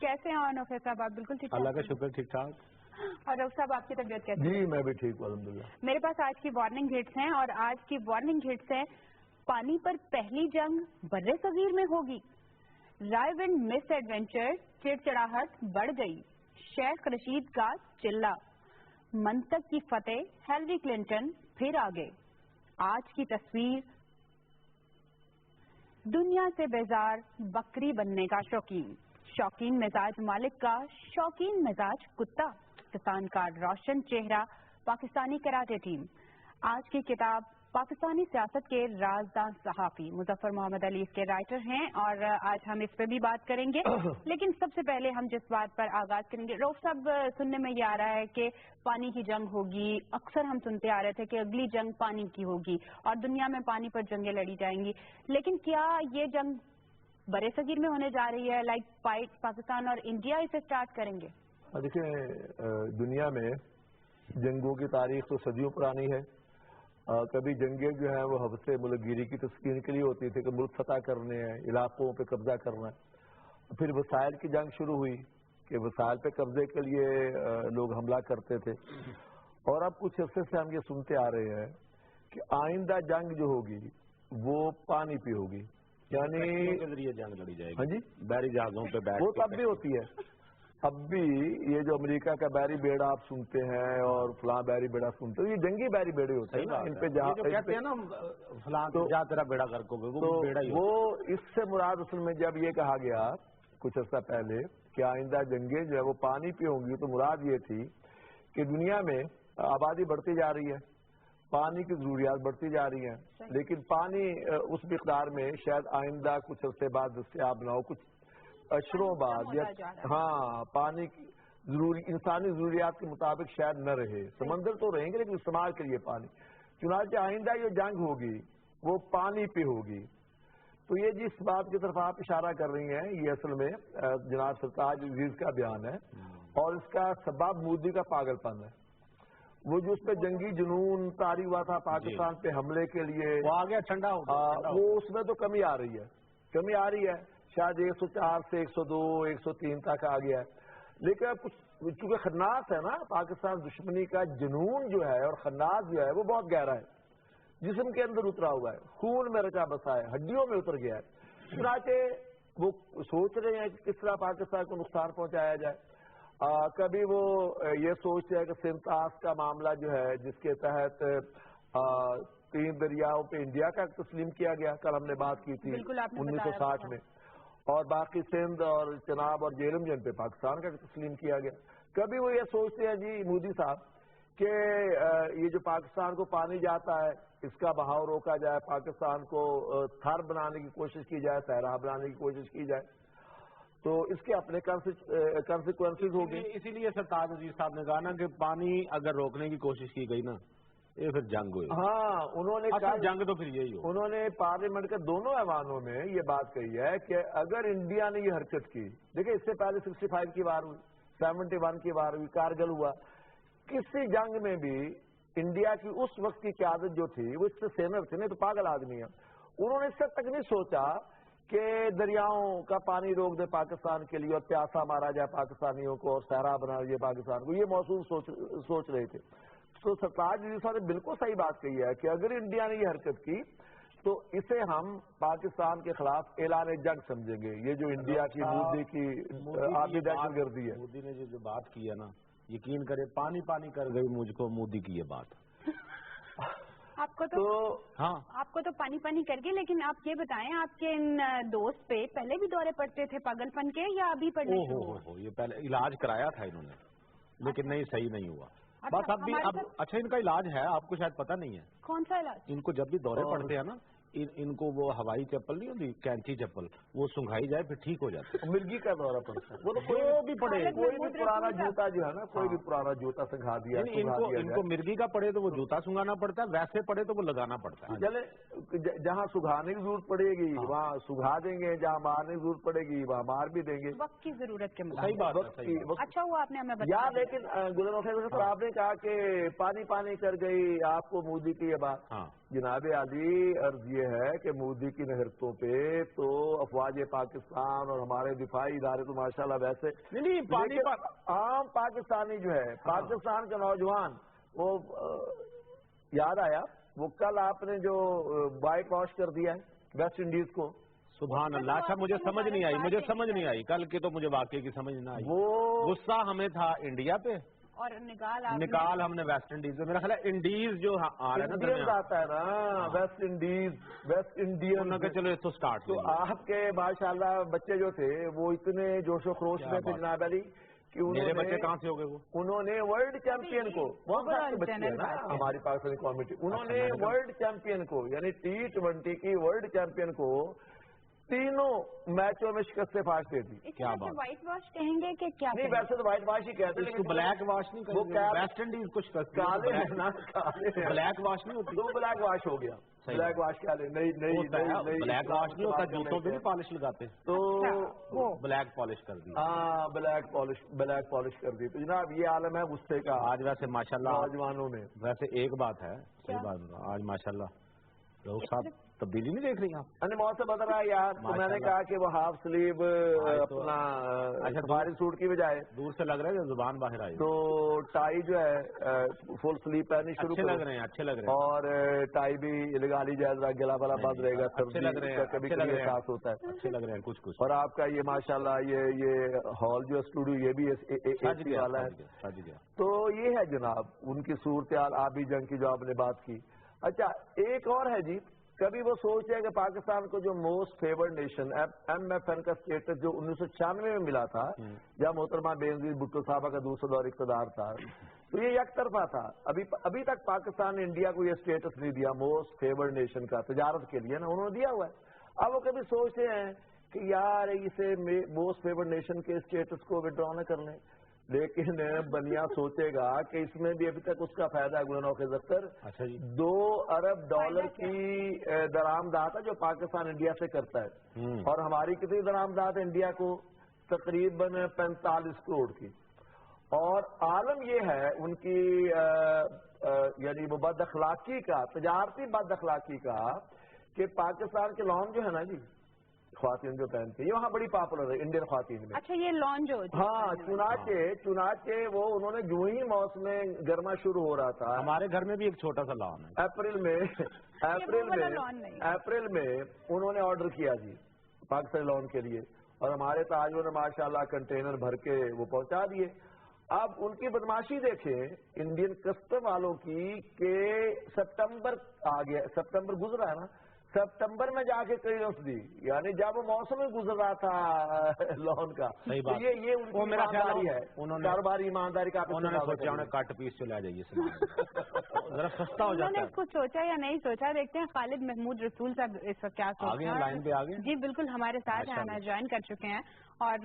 کیسے ہیں اور نوفیس صاحب آپ بالکل ٹھیک؟ اللہ کا شکر ٹھیک ٹھاک. اور رؤف صاحب آپ کی طبیعت کیسی ہے؟ جی میں بھی ٹھیک ہوں الحمدللہ. میرے پاس آج کی وارننگ ہٹس ہیں اور آج کی وارننگ ہٹس ہیں: پانی پر پہلی جنگ بر صغیر میں ہوگی، رائے ونڈ مس ایڈونچر، چڑچڑاہٹ بڑھ گئی، شیخ رشید کا چلہ، منطق کی فتح، ہیلری کلنٹن پھر آگے. آج کی تصویر: دنیا سے بیزار بکری بننے کا شوقین، شوقین مزاج مالک کا شوقین مزاج کتا، کسان کا روشن چہرہ پاکستانی کراٹے ٹیم. آج کی کتاب پاکستانی سیاست کے رازداں صحافی مظفر محمد علی اس کے رائٹر ہیں اور آج ہم اس پہ بھی بات کریں گے. لیکن سب سے پہلے ہم جس بات پر آغاز کریں گے، رؤف صاحب سننے میں یہ آ رہا ہے کہ پانی کی جنگ ہوگی. اکثر ہم سنتے آ رہے تھے کہ اگلی جنگ پانی کی ہوگی اور دنیا میں پانی پر جنگیں لڑی جائیں گی. لیکن کیا یہ جنگ برے صغیر میں ہونے جا رہی ہے؟ لائک پاکستان اور انڈیا اسے سٹارٹ کریں گے؟ دیکھیں دنیا میں جنگوں کی تاریخ تو صدیوں پرانی ہے. کبھی جنگیں جو ہیں وہ ہفتے ملک گیری کی تسکین کے لیے ہوتی تھی کہ ملک فتح کرنے ہیں، علاقوں پہ قبضہ کرنا ہے. پھر وسائل کی جنگ شروع ہوئی کہ وسائل پہ قبضے کے لیے لوگ حملہ کرتے تھے. اور اب کچھ عرصے سے ہم یہ سنتے آ رہے ہیں کہ آئندہ جنگ جو ہوگی وہ پانی پہ ہوگی، یعنی کے ذریعے جنگ لڑی جائے گی. ہاں جی، بحری جہازوں پہ بیٹھ وہ تو اب بھی ہوتی ہے. اب بھی یہ جو امریکہ کا بحری بیڑا آپ سنتے ہیں اور فلاں بحری بیڑا سنتے ہیں، یہ جنگی بحری بیڑے ہوتے ہیں. ان پہ جو کہتے ہیں نا فلاں جا تیرا بیڑا کر کو وہ بیڑا ہی. وہ اس سے مراد اصل میں جب یہ کہا گیا کچھ عرصہ پہلے کہ آئندہ جنگیں جو ہے وہ پانی پہ ہوں گی، تو مراد یہ تھی کہ دنیا میں آبادی بڑھتی جا رہی ہے، پانی کی ضروریات بڑھتی جا رہی ہیں، لیکن پانی اس مقدار میں شاید آئندہ کچھ عرصے بعد دستیاب نہ ہو، کچھ اشروں بعد ہاں پانی کی انسانی ضروریات کے مطابق شاید نہ رہے. سمندر تو رہیں گے لیکن استعمال کے لیے پانی. چنانچہ آئندہ یہ جنگ ہوگی وہ پانی پہ ہوگی. تو یہ جس بات کی طرف آپ اشارہ کر رہی ہیں یہ اصل میں جناب سرتاج عزیز کا بیان ہے اور اس کا سبب مودی کا پاگل پن ہے. وہ جو اس پہ جنگی جنون طاری ہوا تھا پاکستان پہ حملے کے لیے، وہ آگے ٹھنڈا وہ اس میں تو کمی آ رہی ہے. شاید 104 سے 102 103 تک آ گیا ہے. لیکن اب کچھ چونکہ خناس ہے نا، پاکستان دشمنی کا جنون جو ہے اور خناس جو ہے وہ بہت گہرا ہے، جسم کے اندر اترا ہوا ہے، خون میں رچا بسا ہے، ہڈیوں میں اتر گیا ہے. چنانچہ وہ سوچ رہے ہیں کہ کس طرح پاکستان کو نقصان پہنچایا جائے. کبھی وہ یہ سوچتے ہیں کہ سنتاس کا معاملہ جو ہے جس کے تحت 3 دریاؤں پہ انڈیا کا تسلیم کیا گیا، کل ہم نے بات کی تھی 1960 میں، اور باقی سندھ اور چناب اور جیلم جن پہ پاکستان کا تسلیم کیا گیا. کبھی وہ یہ سوچتے ہیں جی مودی صاحب کہ یہ جو پاکستان کو پانی جاتا ہے اس کا بہاؤ روکا جائے، پاکستان کو تھر بنانے کی کوشش کی جائے، صحرا بنانے کی کوشش کی جائے، تو اس کے اپنے کانسیکوینسز ہوں گے. اسی لیے سرتاج عزیز صاحب نے کہا نا کہ پانی اگر روکنے کی کوشش کی گئی نا یہ پھر جنگ ہوئی. ہاں انہوں نے کہا جنگ تو پھر یہی ہو. انہوں نے پارلیمنٹ کے دونوں ایوانوں میں یہ بات کہی ہے کہ اگر انڈیا نے یہ حرکت کی، دیکھیں اس سے پہلے 65 کی وار ہوئی، 71 کی وار ہوئی، کارگل ہوا، کسی جنگ میں بھی انڈیا کی اس وقت کی قیادت جو تھی وہ اس سے سینر تھے، نہیں تو پاگل آدمی ہے. انہوں نے اس سے تک نہیں سوچا کہ دریاؤں کا پانی روک دے پاکستان کے لیے اور پیاسا مارا جائے پاکستانیوں کو اور صحرا بنا دیا پاکستان کو. یہ موضوع سوچ رہے تھے. تو سرتاج عزیز صاحب نے بالکل صحیح بات کہی ہے کہ اگر انڈیا نے یہ حرکت کی تو اسے ہم پاکستان کے خلاف اعلان جنگ سمجھیں گے. یہ جو انڈیا کی مودی کی آبی دہشت گردی ہے، مودی نے جو بات کی ہے نا، یقین کرے پانی پانی کر گئی مجھ کو مودی کی یہ بات. آپ کو تو پانی پانی کر گئے. لیکن آپ یہ بتائیں آپ کے ان دوست پہ پہلے بھی دورے پڑتے تھے پاگل پن کے یا ابھی پڑنے شروع ہوئے؟ یہ پہلے علاج کرایا تھا انہوں نے لیکن نہیں صحیح نہیں ہوا. بس اب اچھا ان کا علاج ہے، آپ کو شاید پتہ نہیں ہے. کون سا علاج؟ ان کو جب بھی دورے پڑتے ہیں نا ان کو وہ ہوائی چپل نہیں ہوتی، کینچی چپل، وہ سنگھائی جائے پھر ٹھیک ہو جاتا ہے. مرغی کا دورہ پڑتا ہے، وہ تو جو بھی پڑے، کوئی بھی پرانا جوتا جو ہے نا، کوئی بھی پرانا جوتا سنگھا دیا. ان کو مرغی کا پڑے تو وہ جوتا سنگھانا پڑتا ہے، ویسے پڑے تو وہ لگانا پڑتا ہے. چلے جہاں سکھانے کی ضرورت پڑے گی وہاں سکھا دیں گے، جہاں مارنے کی ضرورت پڑے گی وہاں مار بھی دیں گے. وقت کی ضرورت کے صحیح بات ہے. اچھا ہوا آپ نے ہمیں بتایا. یار لیکن گلن صاحب آپ نے کہا کہ پانی پانی کر گئی آپ کو مودی کی یہ بات. جناب علی عرض یہ ہے کہ مودی کی نہرتوں پہ تو افواج پاکستان اور ہمارے دفاعی ادارے تو ماشاءاللہ ویسے نہیں عام پاکستانی جو ہے پاکستان کے نوجوان وہ یاد آیا وہ کل آپ نے جو وائٹ واش کر دیا ہے ویسٹ انڈیز کو. سبحان اللہ. اچھا مجھے سمجھ نہیں آئی کل کی تو مجھے واقعی کی سمجھ نہ آئی. وہ غصہ ہمیں تھا انڈیا پہ اور نکال ہم نے ویسٹ انڈیز سے. میرا خیال ہے انڈیز جو آ رہا ہے نا آتا ہے نا ویسٹ انڈین کہ چلو تو اسٹارٹ. تو آپ کے ماشاءاللہ بچے جو تھے وہ اتنے جوش و خروش میں تھے جناب علی کہ میرے بچے کہاں سے ہو گئے وہ انہوں نے ورلڈ چیمپئن کو ہماری پاکستانی قومی انہوں نے ورلڈ چیمپئن کو یعنی T20 کی ورلڈ چیمپئن کو تینوں میچوں میں شکست سے فاش دے دی. کیا وائٹ واش کہیں گے کہ کیا نہیں ویسے تو وائٹ واش ہی کہتے ہیں. بلیک واش نہیں وہ ویسٹ انڈیز کچھ کالے ہیں نا بلیک واش نہیں ہوتی. تو بلیک واش ہو گیا. بلیک واش کیا لے نہیں بلیک واش نہیں ہوتا. جوتوں پہ بھی پالش لگاتے تو بلیک پالش کر دی. ہاں بلیک پالش کر دی. تو جناب یہ عالم ہے غصے کا آج. ویسے ماشاءاللہ نوجوانوں میں ویسے ایک بات ہے صحیح بات آج ماشاءاللہ لوگ صاحب تبدیلی نہیں دیکھ رہی آپ؟ موسم بدل رہا ہے یار. تو میں نے کہا کہ وہ ہاف سلیو اپنا سفاری سوٹ کی بجائے دور سے لگ رہا ہے زبان باہر آئی تو ٹائی جو ہے فل سلیو پہنی شروع لگ رہے ہیں. اچھے لگ رہے ہیں اور ٹائی بھی لگا لی جائے گلا والا بند رہے گا. اچھے لگ رہے ہیں. کبھی کبھی احساس ہوتا ہے. اچھے لگ رہے ہیں کچھ. اور آپ کا یہ ماشاءاللہ یہ ہال جو اسٹوڈیو یہ بھی اے سی والا ہے. تو یہ ہے جناب ان کی صورتحال آبی جنگ کی جو آپ نے بات کی. اچھا ایک اور ہے جی. کبھی وہ سوچ ہے کہ پاکستان کو جو most favoured nation M F N کا اسٹیٹس جو 1996 میں ملا تھا جب محترمہ بینظیر بھٹو صاحبہ کا دوسرا دور اقتدار تھا تو یہ یک طرفہ تھا. ابھی تک پاکستان نے انڈیا کو یہ اسٹیٹس نہیں دیا موسٹ فیورڈ نیشن کا. تجارت کے لیے نا انہوں نے دیا ہوا ہے. اب وہ کبھی سوچتے ہیں کہ یار اسے موسٹ فیورڈ نیشن کے اسٹیٹس کو وڈرا نہ کر لیں. لیکن بنیا سوچے گا کہ اس میں بھی ابھی تک اس کا فائدہ ہے. گل نوخیز اختر $2 ارب کی درآمدات ہے جو پاکستان انڈیا سے کرتا ہے اور ہماری کتنی درآمدات ہے انڈیا کو تقریباً 45 کروڑ کی. اور عالم یہ ہے ان کی یعنی وہ بد اخلاقی کا تجارتی بد اخلاقی کا کہ پاکستان کے لون جو ہے نا جی خواتین جو پہنتی ہیں یہ وہاں بڑی پاپولر ہے انڈین خواتین میں. اچھا یہ لون جو ہاں چنانچہ وہ انہوں نے جو ہی موسم گرما شروع ہو رہا تھا ہمارے گھر میں بھی ایک چھوٹا سا لون ہے. اپریل میں انہوں نے آرڈر کیا جی پاکستانی لون کے لیے اور ہمارے تاجروں نے ماشاءاللہ کنٹینر بھر کے وہ پہنچا دیے. اب ان کی بدماشی دیکھیں انڈین کسٹم والوں کی کہ سپتمبر آ گیا. سپتمبر گزرا ہے نا. سپتمبر میں جا کے کلیئرنس دی یعنی جب وہ موسم ہی گزر رہا تھا لون کا. یہ ان کی ایمانداری ہے. کاروباری ایمانداری کا انہوں نے سوچا انہیں کٹ پیس چلا جائیے ذرا سستا ہو جاتا ہے. اس کو سوچا یا نہیں سوچا دیکھتے ہیں. خالد محمود رسول صاحب اس وقت کیا سوچ رہے ہیں لائن پہ آگے جی بالکل ہمارے ساتھ ہمیں جوائن کر چکے ہیں اور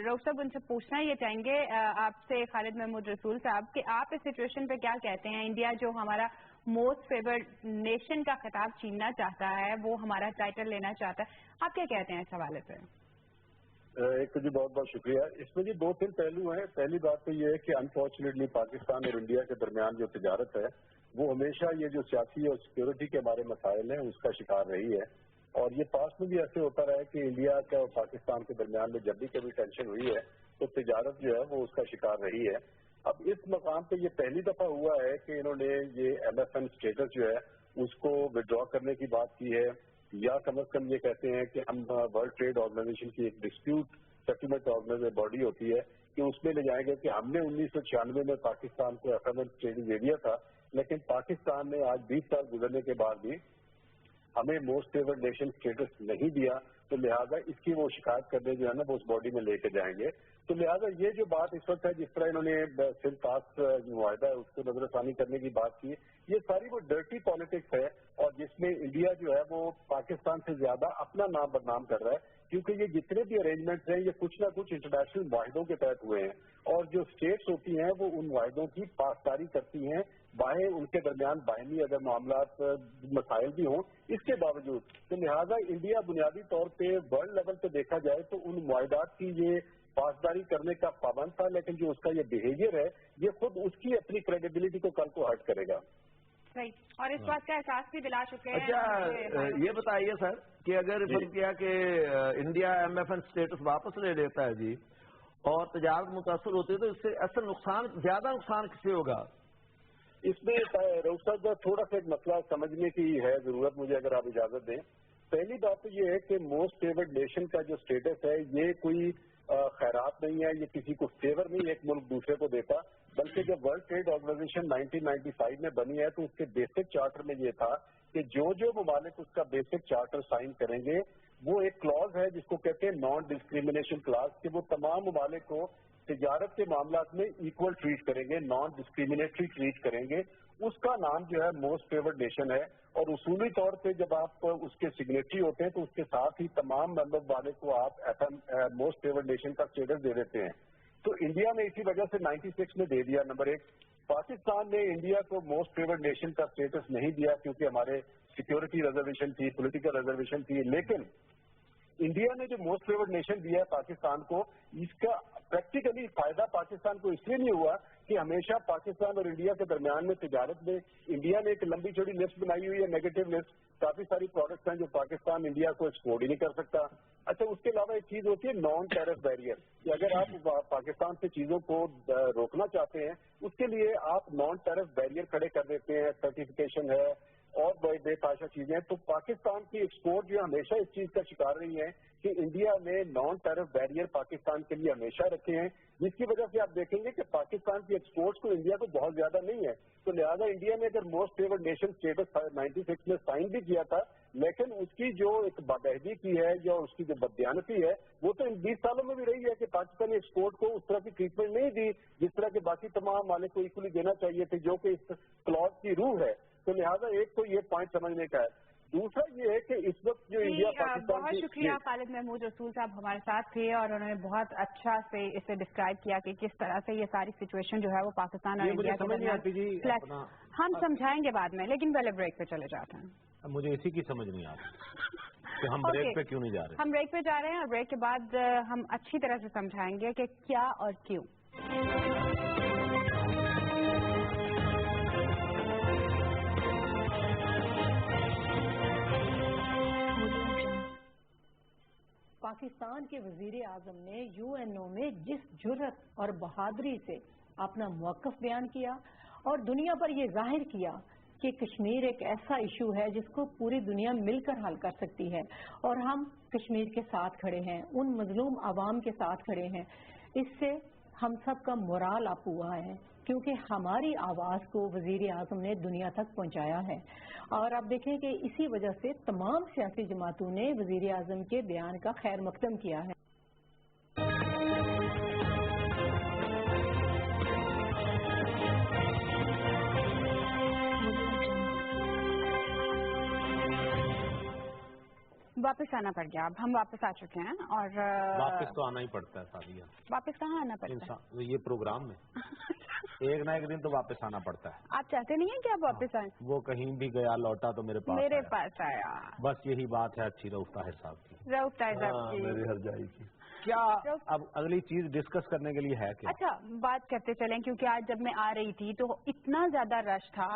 روک صاحب ان سے پوچھنا یہ چاہیں گے آپ سے خالد محمود رسول صاحب کہ آپ اس سچویشن پہ کیا کہتے ہیں. انڈیا جو ہمارا موسٹ فیورڈ نیشن کا خطاب چھیننا چاہتا ہے وہ ہمارا ٹائٹل لینا چاہتا ہے آپ کیا کہتے ہیں اس حوالے سے؟ ایک تو جی بہت بہت شکریہ. اس میں جی 2-3 پہلو ہیں. پہلی بات تو یہ ہے کہ انفارچونیٹلی پاکستان اور انڈیا کے درمیان جو تجارت ہے وہ ہمیشہ یہ جو سیاسی اور سیکورٹی کے بارے مسائل ہیں اس کا شکار رہی ہے اور یہ پاسٹ میں بھی ایسے ہوتا رہا ہے کہ انڈیا کا اور پاکستان کے درمیان میں جب بھی کبھی ٹینشن ہوئی ہے تو تجارت جو ہے وہ اس کا شکار رہی ہے. اب اس مقام پہ یہ پہلی دفعہ ہوا ہے کہ انہوں نے یہ ایم ایف این اسٹیٹس جو ہے اس کو ودرا کرنے کی بات کی ہے یا کم از کم یہ کہتے ہیں کہ ہم ورلڈ ٹریڈ آرگنائزیشن کی ایک ڈسپیوٹ سیٹلمنٹ باڈی ہوتی ہے کہ اس میں لے جائیں گے کہ ہم نے 1996 میں پاکستان کو ایف ایم این اسٹیٹس دے دیا تھا لیکن پاکستان نے آج 20 سال گزرنے کے بعد بھی ہمیں موسٹ فیورڈ نیشن اسٹیٹس نہیں دیا تو لہٰذا اس کی وہ شکایت کرنے جو ہے نا وہ اس باڈی میں لے کے جائیں گے. تو لہٰذا یہ جو بات اس وقت ہے جس طرح انہوں نے سندھ پاس جو معاہدہ ہے اس کو نظر ثانی کرنے کی بات کی یہ ساری وہ ڈرٹی پالیٹکس ہے اور جس میں انڈیا جو ہے وہ پاکستان سے زیادہ اپنا نام بدنام کر رہا ہے کیونکہ یہ جتنے بھی ارینجمنٹس ہیں یہ کچھ نہ کچھ انٹرنیشنل معاہدوں کے تحت ہوئے ہیں اور جو اسٹیٹس ہوتی ہیں وہ ان معاہدوں کی پاسداری کرتی ہیں باہیں ان کے درمیان باہمی اگر معاملات مسائل بھی ہوں اس کے باوجود. تو لہٰذا انڈیا بنیادی طور پہ ورلڈ لیول پہ دیکھا جائے تو ان معاہدات کی یہ پاسداری کرنے کا پابند تھا لیکن جو اس کا یہ بیہیویئر ہے یہ خود اس کی اپنی کریڈیبلٹی کو کل کو ہرٹ کرے گا. صحیح، اور اس بات کا احساس بھی دلا چکے ہیں. اچھا یہ بتائیے سر کہ اگر فرض کیا کہ انڈیا MFN اسٹیٹس واپس لے لیتا ہے جی اور تجارت متاثر ہوتی ہے تو اس سے اصل نقصان زیادہ نقصان کسے ہوگا؟ اس میں رؤف صاحب تھوڑا سا ایک مسئلہ سمجھنے کی ہے ضرورت مجھے، اگر آپ اجازت دیں. پہلی بات تو یہ ہے کہ موسٹ فیورڈ نیشن کا جو اسٹیٹس ہے یہ کوئی خیرات نہیں ہے، یہ کسی کو فیور نہیں ایک ملک دوسرے کو دیتا، بلکہ جب ورلڈ ٹریڈ آرگنائزیشن 1995 میں بنی ہے تو اس کے بیسک چارٹر میں یہ تھا کہ جو ممالک اس کا بیسک چارٹر سائن کریں گے وہ ایک کلاز ہے جس کو کہتے ہیں نان ڈسکریمنیشن کلاز، کہ وہ تمام ممالک کو تجارت کے معاملات میں ایکول ٹریٹ کریں گے، نان ڈسکریمنیٹری ٹریٹ کریں گے. اس کا نام جو ہے موسٹ فیورڈ نیشن ہے، اور اصولی طور پہ جب آپ اس کے سگنیٹری ہوتے ہیں تو اس کے ساتھ ہی تمام ممبر والے کو آپ موسٹ فیورڈ نیشن کا اسٹیٹس دے دیتے ہیں. تو انڈیا نے اسی وجہ سے 96 میں دے دیا. نمبر 1 پاکستان نے انڈیا کو موسٹ فیورڈ نیشن کا اسٹیٹس نہیں دیا کیونکہ ہمارے سیکورٹی ریزرویشن تھی، پولیٹیکل ریزرویشن تھی. لیکن انڈیا نے جو موسٹ فیورڈ نیشن دیا ہے پاکستان کو، اس کا پریکٹیکلی فائدہ پاکستان کو اس لیے نہیں ہوا کہ ہمیشہ پاکستان اور انڈیا کے درمیان میں تجارت میں انڈیا نے ایک لمبی چوڑی لسٹ بنائی ہوئی ہے، نیگیٹو لسٹ. کافی ساری پروڈکٹس ہیں جو پاکستان انڈیا کو ایکسپورٹ ہی نہیں کر سکتا. اچھا اس کے علاوہ ایک چیز ہوتی ہے نان ٹیرف بیریئر، کہ اگر آپ پاکستان سے چیزوں کو روکنا چاہتے ہیں اس کے لیے آپ نان ٹیرف بیریئر کھڑے کر دیتے ہیں، سرٹیفکیشن ہے اور بے تحاشا چیزیں. تو پاکستان کی ایکسپورٹ جو ہمیشہ اس چیز کا شکار رہی ہے کہ انڈیا نے نان ٹیرف بیریئر پاکستان کے لیے ہمیشہ رکھے ہیں، جس کی وجہ سے آپ دیکھیں گے کہ پاکستان کی ایکسپورٹس کو انڈیا کو بہت زیادہ نہیں ہے. تو لہٰذا انڈیا نے اگر موسٹ فیورڈ نیشن اسٹیٹس 96 میں سائن بھی کیا تھا، لیکن اس کی جو ایک بدہضی کی ہے یا اس کی جو بددیانتی ہے وہ تو ان 20 سالوں میں بھی رہی ہے کہ پاکستانی ایکسپورٹ کو اس طرح کی ٹریٹمنٹ نہیں دی جس طرح کے باقی تمام مالک کو ایکولی دینا چاہیے تھے، جو کہ اس کلاز کی روح ہے. تو لہٰذا ایک تو یہ پوائنٹ سمجھنے کا ہے. دوسرا یہ ہے کہ اس وقت جو انڈیا پاکستان بہت شکریہ خالد محمود رسول صاحب ہمارے ساتھ تھے اور انہوں نے بہت اچھا سے اسے ڈسکرائب کیا کہ کس طرح سے یہ ساری سچویشن جو ہے وہ پاکستان اور انڈیا کے ہم سمجھائیں گے بعد میں، لیکن پہلے بریک پہ چلے جاتے ہیں. مجھے اسی کی سمجھ نہیں آ رہی کہ ہم بریک پہ کیوں نہیں جا رہے. ہم بریک پہ جا رہے ہیں اور بریک کے بعد ہم اچھی طرح سے سمجھائیں گے کہ کیا اور کیوں. پاکستان کے وزیر اعظم نے UNO میں جس جرأت اور بہادری سے اپنا موقف بیان کیا اور دنیا پر یہ ظاہر کیا کہ کشمیر ایک ایسا ایشو ہے جس کو پوری دنیا مل کر حل کر سکتی ہے اور ہم کشمیر کے ساتھ کھڑے ہیں، ان مظلوم عوام کے ساتھ کھڑے ہیں، اس سے ہم سب کا مورال اپ ہوا ہے کیونکہ ہماری آواز کو وزیر اعظم نے دنیا تک پہنچایا ہے. اور آپ دیکھیں کہ اسی وجہ سے تمام سیاسی جماعتوں نے وزیر اعظم کے بیان کا خیر مقدم کیا ہے. واپس آنا پڑ گیا. اب ہم واپس آ چکے ہیں اور واپس تو آنا ہی پڑتا ہے سادیا. واپس کہاں آنا پڑتا ہے؟ یہ پروگرام میں ایک نہ ایک دن تو واپس آنا پڑتا ہے. آپ چاہتے نہیں ہیں کہ آپ واپس آئیں؟ وہ کہیں بھی گیا لوٹا تو میرے پاس آیا. بس یہی بات ہے اچھی رؤف طاہر صاحب کی. رؤف طاہر صاحب کی میرے ہر جائے کی. کیا اب اگلی چیز ڈسکس کرنے کے لیے ہے کیا؟ اچھا بات کرتے چلیں کیونکہ آج جب میں آ رہی تھی تو اتنا زیادہ رش تھا،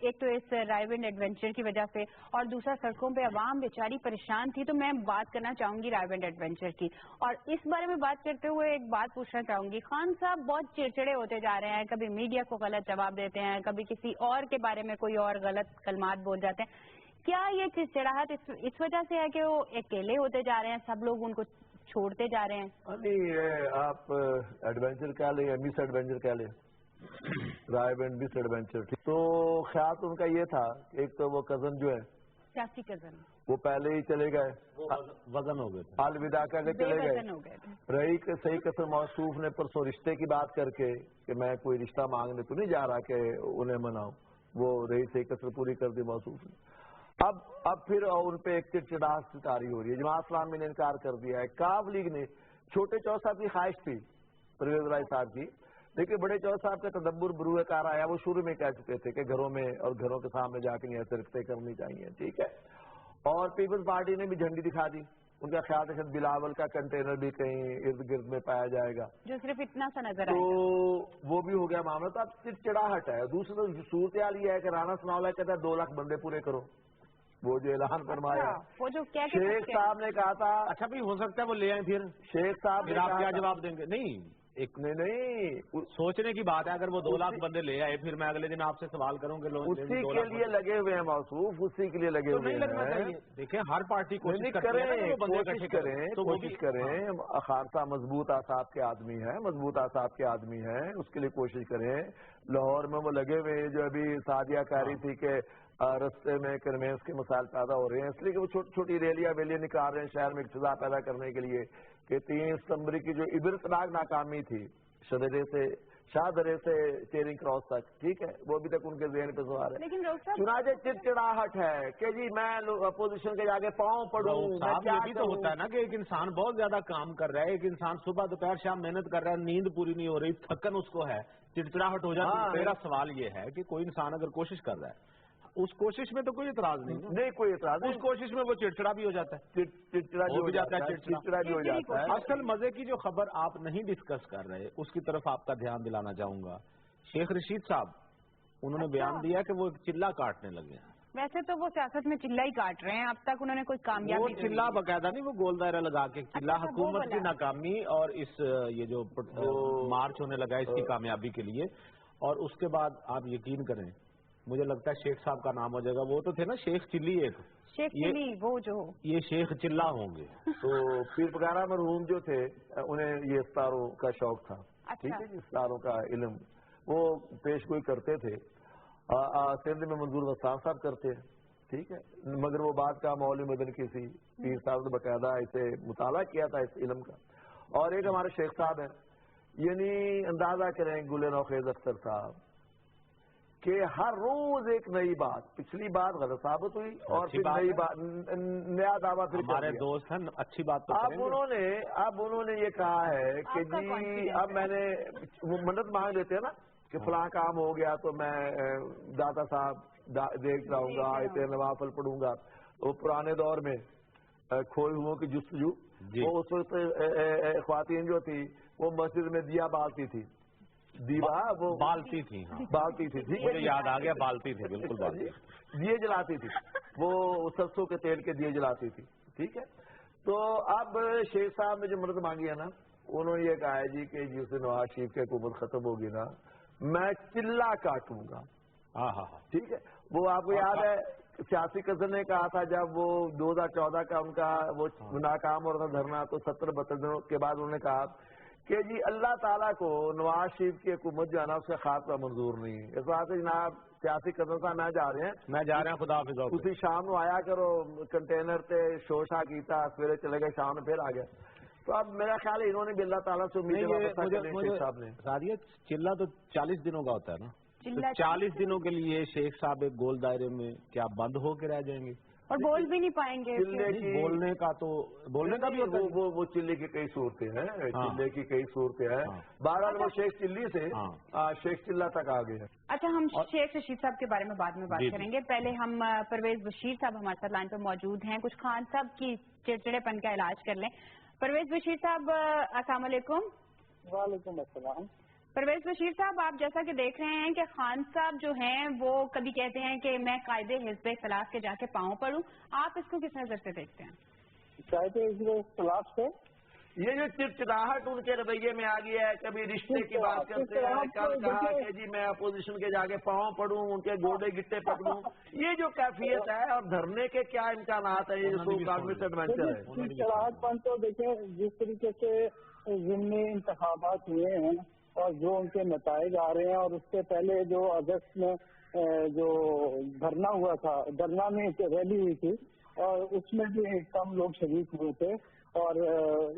ایک تو اس رائے ونڈ ایڈونچر کی وجہ سے اور دوسرا سڑکوں پہ عوام بیچاری پریشان تھی. تو میں بات کرنا چاہوں گی رائے ونڈ ایڈونچر کی اور اس بارے میں بات کرتے ہوئے ایک بات پوچھنا چاہوں گی. خان صاحب بہت چڑچڑے ہوتے جا رہے ہیں، کبھی میڈیا کو غلط جواب دیتے ہیں، کبھی کسی اور کے بارے میں کوئی اور غلط کلمات بول جاتے ہیں. کیا یہ چڑچڑاہٹ اس وجہ سے ہے کہ وہ اکیلے ہوتے جا رہے ہیں، سب لوگ ان کو چھوڑتے جا رہے ہیں؟ نہیں آپ ایڈونچر کہہ لیں یا مس ایڈونچر کہہ لیں، رائے ونڈ مس ایڈونچر. تو خیال ان کا یہ تھا کہ ایک تو وہ کزن جو ہے سیاسی کزن وہ پہلے ہی چلے گئے، وزن ہو گئے، الوداع کر کے چلے گئے. رہی کہ صحیح قسم موصوف نے پرسوں رشتے کی بات کر کے کہ میں کوئی رشتہ مانگنے تو نہیں جا رہا کہ انہیں مناؤں، وہ رہی صحیح قسم پوری کر دی موصوف نے. اب پھر ان پہ ایک چڑچڑاہٹ طاری ہو رہی ہے. جماعت اسلامی نے انکار کر دیا ہے. کاف لیگ نے، چھوٹے چودھری صاحب کی خواہش تھی پرویز رائی صاحب کی، لیکن بڑے چودھری صاحب کا تدبر بروئے کار آیا. وہ شروع میں کہہ چکے تھے کہ گھروں میں اور گھروں کے سامنے جا کے ایسے رکھتے کرنی چاہیے، ٹھیک ہے. اور پیپلز پارٹی نے بھی جھنڈی دکھا دی. ان کا خیال ہے بلاول کا کنٹینر بھی کہیں ارد گرد میں پایا جائے گا جو صرف اتنا سا نظر تو آئے گا. وہ بھی ہو گیا معاملہ تو اب چڑچڑاہٹ ہے. دوسری صورتحال یہ ہے کہ رانا ثناءاللہ کہتا ہے 2 لاکھ بندے پورے کرو, وہ جو اعلان فرمایا. وہ جو کیا شیخ صاحب نے کہا تھا, اچھا بھی ہو سکتا ہے وہ لے آئیں پھر شیخ صاحب پھر آپ کیا جواب دیں گے؟ نہیں ایک نہیں سوچنے کی بات ہے, اگر وہ 2 لاکھ بندے لے آئے پھر میں اگلے دن آپ سے سوال کروں کہ اسی کے لیے لگے ہوئے ہیں موصوف, اسی کے لیے لگے ہوئے ہیں. لگنا چاہیے. دیکھیں ہر پارٹی کوشش کریں, کوشش کریں. خان صاحب مضبوط اعصاب کے آدمی ہیں, مضبوط اعصاب کے آدمی ہیں, اس کے لیے کوشش کریں. لاہور میں وہ لگے ہوئے ہیں جو ابھی سعدیہ کہہ رہی تھی کہ رستے میں کنوینس کے مسائل پیدا ہو رہے ہیں, اس لیے کہ وہ چھوٹی چھوٹی ریلیاں ویلیاں نکال رہے ہیں شہر میں اقتداء پیدا کرنے کے لیے. کہ 3 ستمبر کی جو عبرتناک ناکامی تھی شاہدرے سے چیرنگ کراس تک, ٹھیک ہے, وہ ابھی تک ان کے ذہن پہ سوار ہے. چنانچہ چڑچڑاہٹ ہے کہ جی میں اپوزیشن کے جاگے پاؤں پڑوں. یہ بھی تو ہوتا ہے نا کہ ایک انسان بہت زیادہ کام کر رہا ہے, ایک انسان صبح دوپہر شام محنت کر رہا ہے, نیند پوری نہیں ہو رہی, تھکن اس کو ہے, چڑچڑاہٹ ہو جاتی ہے. میرا سوال یہ ہے کہ کوئی انسان اگر کوشش کر رہا ہے, اس کوشش میں تو کوئی اعتراض نہیں, کوئی اعتراض نہیں. اس کوشش میں وہ چڑچڑا بھی ہو جاتا ہے, چڑچڑا بھی ہو جاتا ہے. اصل مزے کی جو خبر آپ نہیں ڈسکس کر رہے اس کی طرف آپ کا دھیان دلانا چاہوں گا. شیخ رشید صاحب انہوں نے بیان دیا کہ وہ چلہ کاٹنے لگے ہیں. ویسے تو وہ سیاست میں چلہ ہی کاٹ رہے ہیں, اب تک انہوں نے کوئی کامیابی وہ چلہ باقاعدہ نہیں, وہ گول دائرہ لگا کے چلہ حکومت کی ناکامی اور اس یہ جو مارچ ہونے لگا اس کی کامیابی کے لیے. اور اس کے بعد آپ یقین کریں مجھے لگتا ہے شیخ صاحب کا نام ہو جائے گا. وہ تو تھے نا شیخ چلی, ایک شیخ چلی, وہ جو یہ شیخ چلہ ہوں گے. تو پیر پگارا مرحوم جو تھے انہیں یہ ستاروں کا شوق تھا, ٹھیک ہے جی, ستاروں کا علم وہ پیش گوئی کرتے تھے. سندھ میں منظور وسام صاحب کرتے ہیں, ٹھیک ہے, مگر وہ بات کا مولوی مدن کی سی پیر صاحب نے باقاعدہ اسے مطالعہ کیا تھا اس علم کا. اور ایک ہمارے شیخ صاحب ہیں, یعنی اندازہ کریں گل نوخیز اختر صاحب, کہ ہر روز ایک نئی بات, پچھلی بات غلط ثابت ہوئی اور پھر نئی بات, نیا دعویٰ پھر ہمارے دوست ہیں اچھی بات. اب انہوں نے یہ کہا ہے کہ جی اب میں نے منت مانگ لیتے ہیں نا کہ فلاں کام ہو گیا تو میں داتا صاحب دیکھ رہوں گا, اتنے نوافل پڑھوں گا. وہ پرانے دور میں کھوئے ہوئوں کی جستجو, وہ اس وقت خواتین جو تھی وہ مسجد میں دیا بالتی تھی, دیوا وہ بالتی تھی, ٹھیک ہے, یاد آ گیا, بالتی تھی, بالکل بالتی, دیے جلاتی تھی, وہ سرسوں کے تیل کے دیے جلاتی تھی, ٹھیک ہے. تو اب شیخ صاحب نے جو مدد مانگی ہے نا, انہوں نے یہ کہا ہے جی کہ جس دن نواز شریف کی حکومت ختم ہوگی نا میں چلہ کاٹوں گا. ٹھیک ہے, وہ آپ کو یاد ہے سیاسی قدر نے کہا تھا جب وہ 2014 کا ان کا وہ ناکام ہو رہا تھا دھرنا, تو 70-72 دنوں کے بعد انہوں نے کہا کہ جی اللہ تعالیٰ کو نواز شریف کی حکومت جو ہے نا اس کا خاتمہ منظور نہیں. اس بات سے جناب سیاسی قدر صاحب میں جا رہے ہیں, خدا حافظ. اسی شام نو آیا کرو, کنٹینر تے شوشا کیتا, سویرے چلے گئے, شام پھر آ گئے. تو اب میرا خیال ہے انہوں نے بھی اللہ تعالیٰ سے امید صاحب نے چلہ تو 40 دنوں کا ہوتا ہے نا, 40 دنوں کے لیے شیخ صاحب ایک گول دائرے میں کیا بند ہو کے رہ جائیں گے اور بول بھی نہیں پائیں گے. بولنے کا بھی ہوتا ہے, وہ چلے کی کئی صورتیں ہیں, چلے کی کئی صورتیں ہیں. بہرحال وہ شیخ چلی سے شیخ چلہ تک آ گئے ہیں. اچھا, ہم شیخ رشید صاحب کے بارے میں بعد میں بات کریں گے. پہلے ہم پرویز بشیر صاحب ہمارے ساتھ لائن پہ موجود ہیں, کچھ خان صاحب کی چڑچڑے پن کا علاج کر لیں. پرویز بشیر صاحب السلام علیکم. وعلیکم السلام. پرویز بشیر صاحب, آپ جیسا کہ دیکھ رہے ہیں کہ خان صاحب جو ہیں وہ کبھی کہتے ہیں کہ میں قائد حزب اختلاف کے جا کے پاؤں پڑوں, آپ اس کو کس نظر سے دیکھتے ہیں؟ قائد حزب اختلاف سے یہ جو چڑچڑاہٹ ان کے رویے میں آ گیا ہے, کبھی رشتے کی بات کرتے ہیں, کل کہا کہ جی میں اپوزیشن کے جا کے پاؤں پڑوں, ان کے گوڑے گٹے پکڑوں, یہ جو کیفیت ہے اور دھرنے کے کیا امکانات ہیں, یہ چڑچڑاہٹ پن تو دیکھیں جس طریقے سے ضمنی انتخابات ہوئے ہیں اور جو ان کے نتائج آ رہے ہیں, اور اس سے پہلے جو اگست میں جو دھرنا ہوا تھا, دھرنا میں ریلی ہوئی تھی اور اس میں بھی کم لوگ شریک ہوئے تھے. اور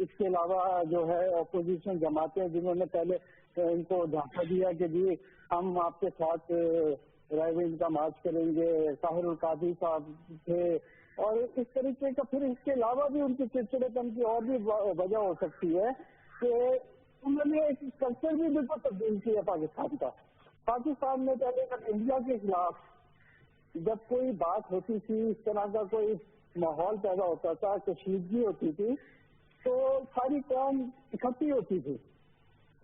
اس کے علاوہ جو ہے اپوزیشن جماعتیں جنہوں نے پہلے ان کو دھاکہ دیا کہ جی ہم آپ کے ساتھ رائے کا مارچ کریں گے, طاہر القادری صاحب تھے, اور اس طریقے کا. پھر اس کے علاوہ بھی ان کی چڑچڑے پن کی اور بھی وجہ ہو سکتی ہے کہ انہوں نے ایک کلچر بھی بالکل تبدیل کیا پاکستان کا. پاکستان میں پہلے انڈیا کے خلاف جب کوئی بات ہوتی تھی, اس طرح کا کوئی ماحول پیدا ہوتا تھا, کشیدگی ہوتی تھی, تو ساری قوم اکٹھی ہوتی تھی.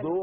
2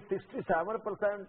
67%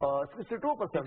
62%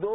2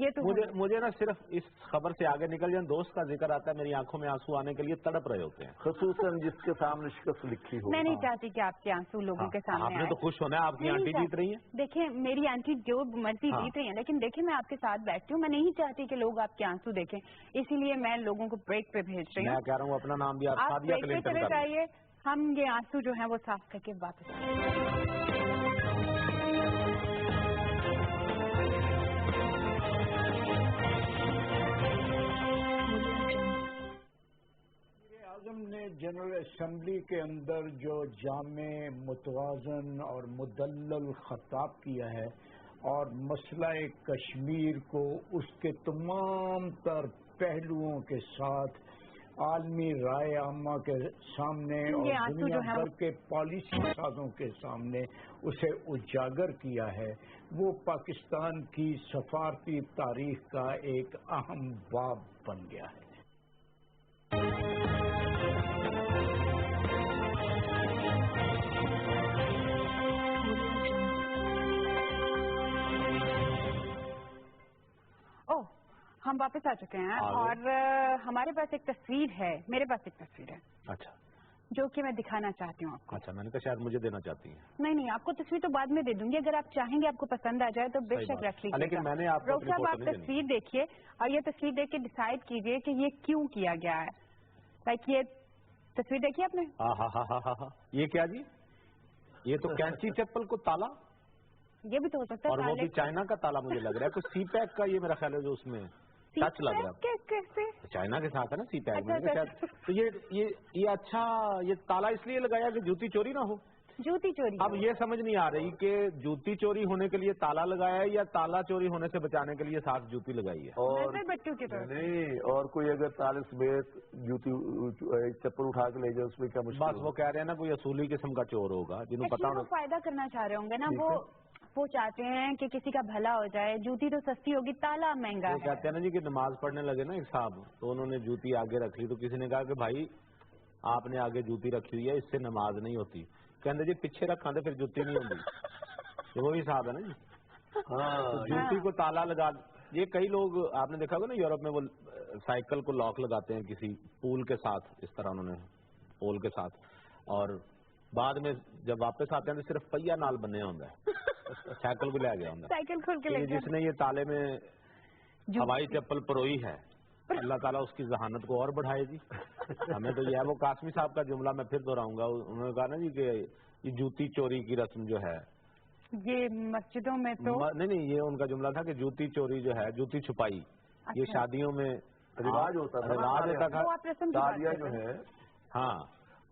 یہ تو مجھے نا صرف اس خبر سے آگے نکل جائیں دوست کا ذکر آتا ہے میری آنکھوں میں آنسو آنے کے لیے تڑپ رہے ہوتے ہیں، خصوصاً جس کے سامنے شکست لکھی ہو. میں نہیں چاہتی کہ آپ کے آنسو لوگوں کے سامنے آپ نے تو خوش ہونا ہے، آپ کی آنٹی جیت رہی ہیں. دیکھیں میری آنٹی جو مرضی جیت رہی ہیں، لیکن دیکھیں میں آپ کے ساتھ بیٹھتی ہوں، میں نہیں چاہتی کہ لوگ آپ کے آنسو دیکھیں، اسی لیے میں لوگوں کو بریک پہ بھیج رہی ہوں. میں کہہ رہا ہوں اپنا نام بھی آپ بریک پہ چلے جائیے، ہم یہ آنسو جو ہیں وہ صاف کر کے واپس اعظم نے جنرل اسمبلی کے اندر جو جامع متوازن اور مدلل خطاب کیا ہے اور مسئلہ کشمیر کو اس کے تمام تر پہلوؤں کے ساتھ عالمی رائے عامہ کے سامنے اور دنیا بھر کے پالیسی سازوں کے سامنے اسے اجاگر کیا ہے، وہ پاکستان کی سفارتی تاریخ کا ایک اہم باب بن گیا ہے. ہم واپس آ چکے ہیں اور ہمارے پاس ایک تصویر ہے، میرے پاس ایک تصویر ہے. اچھا. جو کہ میں دکھانا چاہتی ہوں آپ کو. اچھا، میں نے کہا شاید مجھے دینا چاہتی ہیں. نہیں، آپ کو تصویر تو بعد میں دے دوں گی، اگر آپ چاہیں گے آپ کو پسند آ جائے تو بے شک رکھ لیجیے. لیکن میں نے آپ تصویر دیکھیے اور یہ تصویر دیکھ کے ڈیسائیڈ کیجیے کہ یہ کیوں کیا گیا ہے. لائک یہ تصویر دیکھی آپ نے؟ ہاں. یہ کیا جی؟ یہ تو کینچی چپل کو تالا، یہ بھی تو ہو سکتا ہے، اور وہ بھی چائنا کا تالا مجھے لگ رہا ہے. کوئی سی پیک کا یہ میرا خیال ہے جو اس میں ٹچ لگ رہا ہے، چائنا کے ساتھ ہے نا سی پیک میں. تو یہ اچھا یہ تالا اس لیے لگایا کہ جوتی چوری نہ ہو. جوتی چوری اب یہ سمجھ نہیں آ رہی کہ جوتی چوری ہونے کے لیے تالا لگایا ہے یا تالا چوری ہونے سے بچانے کے لیے ساتھ جوتی لگائی ہے. اور نہیں، اور کوئی اگر تالے سمیت جوتی چپل اٹھا کے لے جائے اس میں کیا مشکل؟ بس وہ کہہ رہے ہیں نا کوئی اصولی قسم کا چور ہوگا جنہوں پتا ہوگا. فائدہ کرنا چاہ رہے ہوں گے نا وہ چاہتے ہیں کہ کسی کا بھلا ہو جائے. جوتی تو سستی ہوگی، تالا مہنگا ہے. وہ کہتے ہیں نا جی کہ نماز پڑھنے لگے نا ایک صاحب، تو انہوں نے جوتی آگے رکھ لی تو کسی نے کہا کہ بھائی آپ نے آگے جوتی رکھی ہوئی ہے، اس سے نماز نہیں ہوتی. کہتے جی پیچھے رکھا تو پھر جوتی نہیں ہوتی. وہی صاحب ہے نا جی. جوتی کو تالا لگا. یہ کئی لوگ آپ نے دیکھا ہوگا نا یورپ میں وہ سائیکل کو لاک لگاتے ہیں کسی پول کے ساتھ، اس طرح انہوں نے پول کے ساتھ، اور بعد میں جب واپس آتے ہیں تو صرف پہیا نال بننے ہوتا ہے، سائیکل کو لے گیا ہوتا ہے. سائیکل کھول کے جس نے یہ تالے میں ہوائی چپل پروئی ہے، اللہ تعالیٰ اس کی ذہانت کو اور بڑھائے جی. ہمیں تو یہ ہے، وہ قاسمی صاحب کا جملہ میں پھر دہراؤں گا، انہوں نے کہا نا جی کہ یہ جوتی چوری کی رسم جو ہے یہ مسجدوں میں تو نہیں، یہ ان کا جملہ تھا کہ جوتی چوری جو ہے، جوتی چھپائی، یہ شادیوں میں رواج ہوتا تھا. شادیاں جو ہے ہاں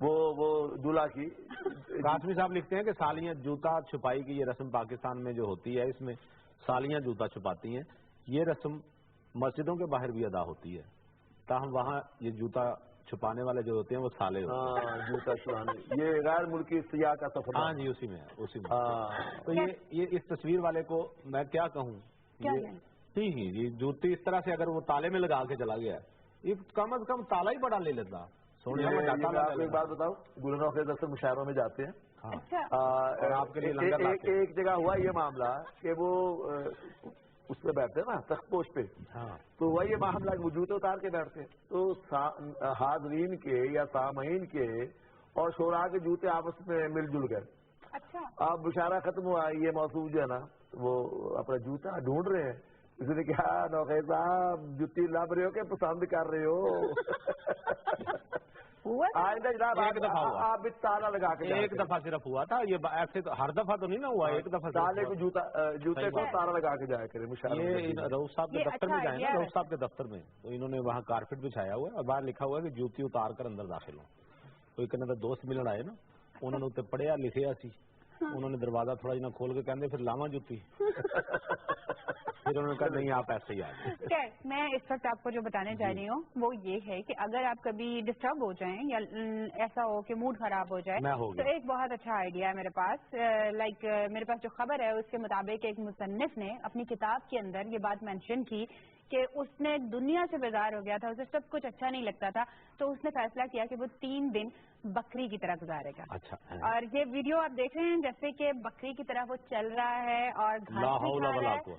وہ دلہا کی. قاسمی صاحب لکھتے ہیں کہ سالیاں جوتا چھپائی کی یہ رسم پاکستان میں جو ہوتی ہے، اس میں سالیاں جوتا چھپاتی ہیں. یہ رسم مسجدوں کے باہر بھی ادا ہوتی ہے، تاہم وہاں یہ جوتا چھپانے والے جو ہوتے ہیں وہ سالے ہوتے ہیں. جوتا چھپانے یہ غیر ملکی سیاح کا سفر. ہاں جی، اسی میں. تو یہ اس تصویر والے کو میں کیا کہوں، جی جوتی اس طرح سے اگر وہ تالے میں لگا کے چلا گیا، یہ کم از کم تالا ہی بڑا لے لیتا. ایک بات بتاؤ، گلنو کے دفتر مشاعروں میں جاتے ہیں، آپ کے لیے ایک جگہ ہوا یہ معاملہ کہ وہ اس پہ بیٹھتے ہیں نا تخت پوش پہ، تو وہ یہ معاملہ وہ جوتے اتار کے بیٹھتے ہیں، تو حاضرین کے یا سامعین کے اور شعراء کے جوتے آپس میں مل جل گئے. اب مشاعرہ ختم ہوا، یہ موضوع جو ہے نا وہ اپنا جوتا ڈھونڈ رہے ہیں. اس نے کہا نوخے صاحب جوتی لب رہے ہو کہ پسند کر رہے ہو؟ آئندہ جناب ایک دفعہ ہوا، آپ بھی تالا لگا کے ایک دفعہ صرف ہوا تھا. یہ ایسے تو ہر دفعہ تو نہیں نا ہوا، ایک دفعہ تالے کو جوتے کو تالا لگا کے جایا کرے. یہ رؤوف صاحب کے دفتر میں جائیں نا، رؤوف صاحب کے دفتر میں، تو انہوں نے وہاں کارپیٹ بچھایا ہوا ہے اور باہر لکھا ہوا ہے کہ جوتی اتار کر اندر داخل ہو. تو ایک دوست ملن آئے نا، انہوں نے اتنے پڑھیا لکھیا سی، انہوں نے دروازہ تھوڑا جنا کھول کے کہتے پھر لاواں جوتی. پھر انہوں نے کہا نہیں آپ ایسے ہی آئے. میں اس وقت آپ کو جو بتانے جا رہی ہوں وہ یہ ہے کہ اگر آپ کبھی ڈسٹرب ہو جائیں یا ایسا ہو کہ موڈ خراب ہو جائے تو ایک بہت اچھا آئیڈیا ہے میرے پاس. لائک میرے پاس جو خبر ہے اس کے مطابق ایک مصنف نے اپنی کتاب کے اندر یہ بات مینشن کی کہ اس نے دنیا سے بیزار ہو گیا تھا، اسے سب کچھ اچھا نہیں لگتا تھا، تو اس نے فیصلہ کیا کہ وہ 3 دن بکری کی طرح گزارے گا. اور یہ ویڈیو آپ دیکھ رہے ہیں جیسے کہ بکری کی طرح وہ چل رہا ہے اور گھاس بھی کھا رہا ہے.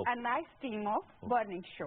a nice team of morning show.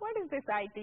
What is this IT?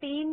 3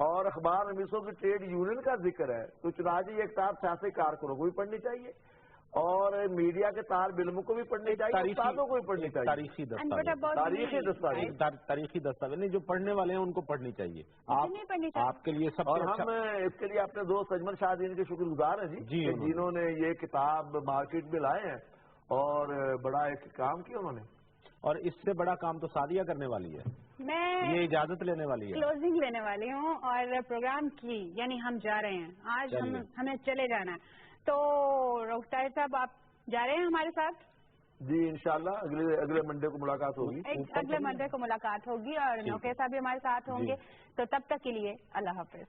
اور اخبار نویسوں کی ٹریڈ یونین کا ذکر ہے، تو چنانچہ یہ کتاب سیاسی کارکنوں کو بھی پڑھنی چاہیے اور میڈیا کے طالب علموں کو بھی پڑھنی چاہیے، استادوں کو بھی پڑھنی چاہیے۔ تاریخی دستاویز نہیں، جو پڑھنے والے ہیں ان کو پڑھنی چاہیے۔ آپ کے لیے سب اور ہم اس کے لیے اپنے دوست اجمل شاہ دین کے شکر گزار ہیں جی، جنہوں نے یہ کتاب مارکیٹ میں لائے ہیں اور بڑا ایک کام کیا انہوں نے، اور اس سے بڑا کام تو سعدیہ کرنے والی ہے، میں یہ اجازت لینے والی ہے، کلوزنگ لینے والی ہوں اور پروگرام کی، یعنی ہم جا رہے ہیں آج، ہمیں چلے جانا ہے، تو رخسار صاحب آپ جا رہے ہیں ہمارے ساتھ؟ جی انشاءاللہ اگلے منڈے کو ملاقات ہوگی، اگلے منڈے کو ملاقات ہوگی اور نوکے صاحب بھی ہمارے ساتھ ہوں گے، تو تب تک کے لیے اللہ حافظ۔